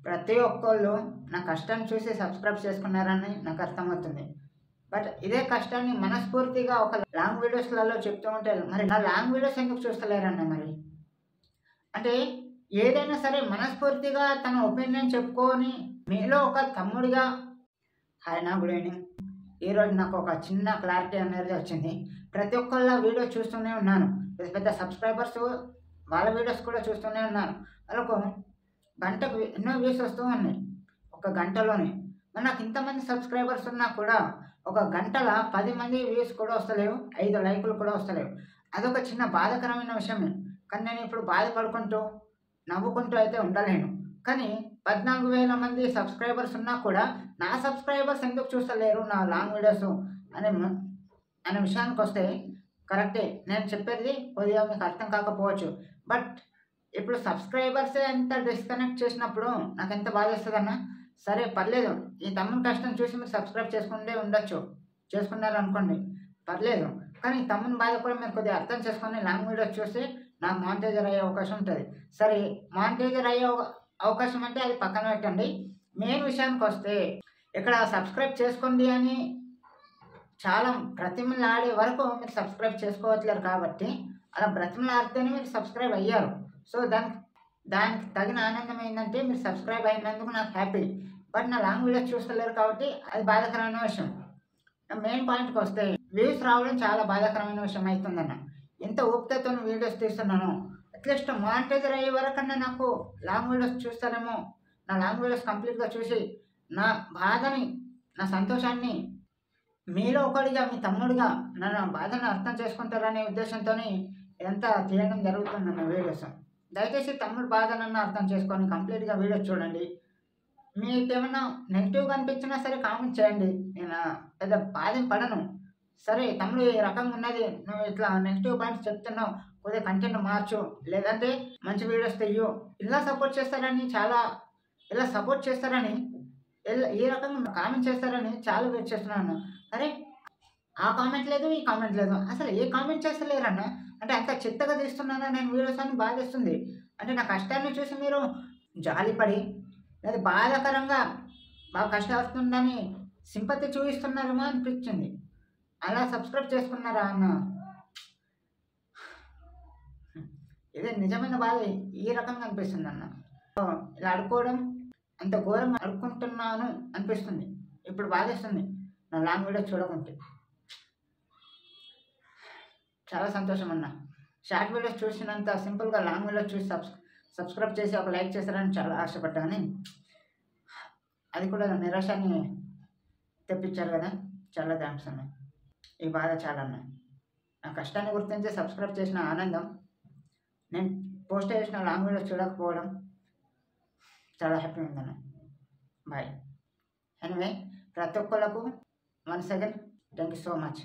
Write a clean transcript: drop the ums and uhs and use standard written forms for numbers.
ప్రతి ఒక్కళ్ళు నా కష్టాన్ని చూసి సబ్స్క్రైబ్ చేసుకున్నారని నాకు అర్థమవుతుంది. బట్ ఇదే కష్టాన్ని మనస్ఫూర్తిగా ఒక లాంగ్ వీడియోస్లలో చెప్తూ ఉంటే మరి నా లాంగ్ వీడియోస్ ఎందుకు చూస్తలేరన్న మరి? అంటే ఏదైనా సరే మనస్ఫూర్తిగా తన ఒపీనియన్ చెప్పుకొని మీలో ఒక తమ్ముడిగా హాయ్ నా గుడ్ ఈవినింగ్. ఈరోజు నాకు ఒక చిన్న క్లారిటీ అనేది వచ్చింది. ప్రతి ఒక్కళ్ళ వీడియో చూస్తూనే ఉన్నాను. పెద్ద పెద్ద సబ్స్క్రైబర్స్ వాళ్ళ వీడియోస్ కూడా చూస్తూనే ఉన్నాను. వాళ్ళకు గంటకు ఎన్నో వ్యూస్ వస్తూ ఉన్నాయి ఒక గంటలోనే. మరి నాకు ఇంతమంది సబ్స్క్రైబర్స్ ఉన్నా కూడా ఒక గంటల 10 మంది వ్యూస్ కూడా వస్తలేవు, 5 లైకులు కూడా వస్తలేవు. అదొక చిన్న బాధాకరమైన విషయమే. కానీ నేను ఇప్పుడు బాధపడుకుంటూ నవ్వుకుంటూ అయితే ఉండలేను. కానీ 14,000 మంది సబ్స్క్రైబర్స్ ఉన్నా కూడా నా సబ్స్క్రైబర్స్ ఎందుకు చూస్తలేరు నా లాంగ్ వీడియోస్ అనే విషయానికి వస్తే కరెక్టే. నేను చెప్పేది కొద్దిగా మీకు అర్థం కాకపోవచ్చు. బట్ ఇప్పుడు సబ్స్క్రైబర్సే ఎంత డిస్కనెక్ట్ చేసినప్పుడు నాకు ఎంత బాధ వేస్తుందన్నా. సరే పర్లేదు, ఈ తమ్ముని కష్టం చూసి మీరు సబ్స్క్రైబ్ చేసుకుంటే ఉండొచ్చు, చేసుకున్నారు అనుకోండి పర్లేదు. కానీ తమ్ముని బాధ కూడా మీరు కొద్దిగా అర్థం చేసుకొని లాంగ్ వీడియోస్ చూసి నాకు మానిటైజర్ అయ్యే అవకాశం ఉంటుంది. సరే మానిటైజర్ అయ్యే అవకాశం అంటే అది పక్కన పెట్టండి. మెయిన్ విషయానికి వస్తే ఇక్కడ సబ్స్క్రైబ్ చేసుకోండి అని చాలా బ్రతిమలాడే వరకు మీరు సబ్స్క్రైబ్ చేసుకోవట్లేరు. కాబట్టి అలా బ్రతిమలాడితేనే మీరు సబ్స్క్రైబ్ అయ్యారు. సో దానికి తగిన ఆనందం ఏంటంటే మీరు సబ్స్క్రైబ్ అయినందుకు నాకు హ్యాపీ. బట్ నా లాంగ్ వీడియోస్ చూస్తలేరు కాబట్టి అది బాధాకరమైన విషయం. మెయిన్ పాయింట్కి వస్తే వ్యూస్ రావడం చాలా బాధాకరమైన విషయం అవుతుందన్న. ఎంత ఓపికతో వీడియోస్ తీస్తున్నాను, అట్లీస్ట్ మానిటైజర్ అయ్యే వరకన్నా నాకు లాంగ్ వీడియోస్ చూస్తారేమో. నా లాంగ్ వీడియోస్ కంప్లీట్గా చూసి నా బాధని, నా సంతోషాన్ని మీలో ఒకటిగా, మీ తమ్ముడిగా నా బాధను అర్థం చేసుకుంటారనే ఉద్దేశంతో ఇదంతా తీయడం జరుగుతుందన్న వీడియోస్. దయచేసి తమ్ముడు బాధనన్నా అర్థం చేసుకొని కంప్లీట్గా వీడియోస్ చూడండి. మీకేమన్నా నెగిటివ్గా అనిపించినా సరే కామెంట్ చేయండి. నేను పెద్ద బాధ పడను. సరే తమ్ముడు ఈ రకంగా ఉన్నది, నువ్వు ఇట్లా నెగిటివ్ పాయింట్స్ చెప్తున్నావు, కొద్దిగా కంటెంట్ మార్చు, లేదంటే మంచి వీడియోస్ తెయ్యు, ఇలా సపోర్ట్ చేస్తారని ఈ రకంగా కామెంట్ చేస్తారని చాలా వెయిట్ చేస్తున్నాను. అరే ఆ కామెంట్ లేదు, ఈ కామెంట్ లేదు, అసలు ఏ కామెంట్ చేస్తలేరన్న. అంటే అంత చిత్తగా తీస్తున్నానా నేను వీడియోస్ అని బాధేస్తుంది. అంటే నా కష్టాన్ని చూసి మీరు జాలిపడి లేదా బాధాకరంగా బాగా కష్టం వస్తుందని సింపతి చూపిస్తున్నారేమో అనిపించింది. అలా సబ్స్క్రైబ్ చేసుకున్నారా అన్న? ఇదే నిజమైన బాధ ఈ రకంగా అనిపిస్తుంది అన్న. ఇలా అడుక్కోవడం అంత ఘోరంగా అడుక్కుంటున్నాను అనిపిస్తుంది. ఇప్పుడు బాధేస్తుంది నా లాంగ్ వీడియో చూడకుంటే. చాలా సంతోషం అన్న. షార్ట్ వీడియోస్ చూసినంత సింపుల్గా లాంగ్ వీడియోస్ చూసి సబ్స్క్రైబ్ చేసి ఒక లైక్ చేస్తారని చాలా ఆశపడ్డాను. అది కూడా నిరాశాన్ని తెప్పించారు కదా, చాలా థ్యాంక్స్ అన్న. ఈ బాధ చాలా అన్న. నా కష్టాన్ని గుర్తించి సబ్స్క్రైబ్ చేసిన ఆనందం, నేను పోస్ట్ చేసిన లాంగ్ వీడియోస్ చూడకపోవడం చాలా హ్యాపీ ఉందన్న. బాయ్. ఎనివే ప్రతి ఒక్కళ్ళకు 1 second thank you so much.